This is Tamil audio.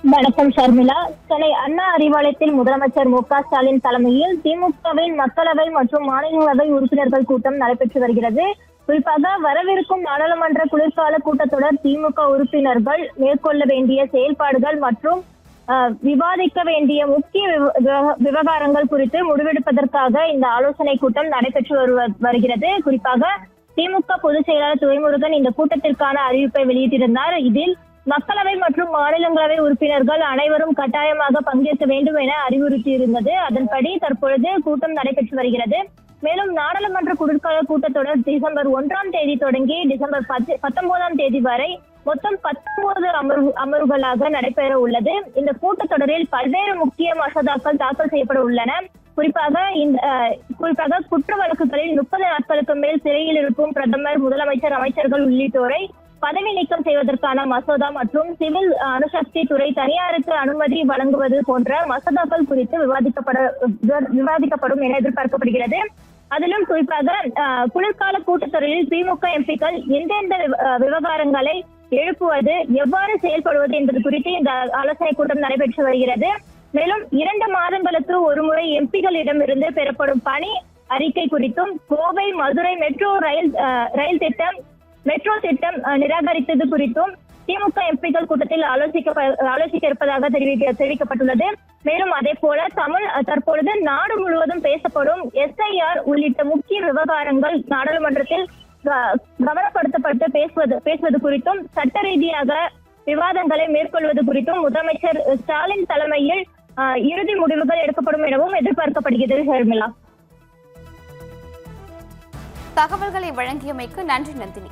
வணக்கம் ஷர்மிளா. சென்னை அண்ணா அறிவாலயத்தில் முதலமைச்சர் மு.க.ஸ்டாலின் தலைமையில் திமுகவின் மக்களவை மற்றும் மாநிலங்களவை உறுப்பினர்கள் கூட்டம் நடைபெற்று வருகிறது. குறிப்பாக வரவிருக்கும் நாடாளுமன்ற குளிர்கால கூட்டத்தொடர் திமுக உறுப்பினர்கள் மேற்கொள்ள வேண்டிய செயல்பாடுகள் மற்றும் விவாதிக்க வேண்டிய முக்கிய விவகாரங்கள் குறித்து முடிவெடுப்பதற்காக இந்த ஆலோசனை கூட்டம் நடைபெற்று வருகிறது. குறிப்பாக திமுக பொதுச் செயலாளர் துரைமுருகன் இந்த கூட்டத்திற்கான அறிவிப்பை வெளியிட்டிருந்தார். இதில் மக்களவை மற்றும் மாநிலங்களவை உறுப்பினர்கள் அனைவரும் கட்டாயமாக பங்கேற்க வேண்டும் என அறிவுறுத்தியிருந்தது. அதன்படி தற்பொழுது கூட்டம் நடைபெற்று வருகிறது. மேலும் நாடாளுமன்ற குளிர்கால கூட்டத்தொடர் டிசம்பர் 1ஆம் தேதி தொடங்கி டிசம்பர் 19ஆம் தேதி வரை மொத்தம் 19 அமர்வுகளாக நடைபெற உள்ளது. இந்த கூட்டத்தொடரில் பல்வேறு முக்கிய மசோதாக்கள் தாக்கல் செய்யப்பட உள்ளன. குறிப்பாக குற்ற வழக்குகளில் 30 நாட்களுக்கு மேல் சிறையில் இருக்கும் பிரதமர், முதலமைச்சர், அமைச்சர்கள் உள்ளிட்டோரை பதவி நீக்கம் செய்வதற்கான மசோதா மற்றும் சிவில் அணுசக்தி துறை தனியாருக்கு அனுமதி வழங்குவது போன்ற மசோதாக்கள் குறித்து விவாதிக்கப்படும் என எதிர்பார்க்கப்படுகிறது. அதிலும் குறிப்பாக குளிர்கால கூட்டத்தொடரில் திமுக எம்பிக்கள் எந்தெந்த விவகாரங்களை எழுப்புவது, எவ்வாறு செயல்படுவது என்பது குறித்து இந்த ஆலோசனை கூட்டம் நடைபெற்று வருகிறது. மேலும் 2 மாதங்களுக்கு ஒருமுறை எம்பிகளிடமிருந்து பெறப்படும் பணி அறிக்கை குறித்தும், கோவை மதுரை மெட்ரோ திட்டம் நிராகரித்தது குறித்தும் திமுக எம்பிக்கள் கூட்டத்தில் ஆலோசிக்க இருப்பதாக தெரிவிக்கப்பட்டுள்ளது. மேலும் அதே போல தற்பொழுது நாடு முழுவதும் பேசப்படும் SIR உள்ளிட்ட முக்கிய விவகாரங்கள் நாடாளுமன்றத்தில் கவனப்படுத்தப்பட்டு பேசுவது குறித்தும், சட்ட ரீதியாக விவாதங்களை மேற்கொள்வது குறித்தும் முதலமைச்சர் ஸ்டாலின் தலைமையில் இறுதி முடிவுகள் எடுக்கப்படும் எனவும் எதிர்பார்க்கப்படுகிறது. ஷர்மிளா, தகவல்களை வழங்கியமைக்கு நன்றி நந்தினி.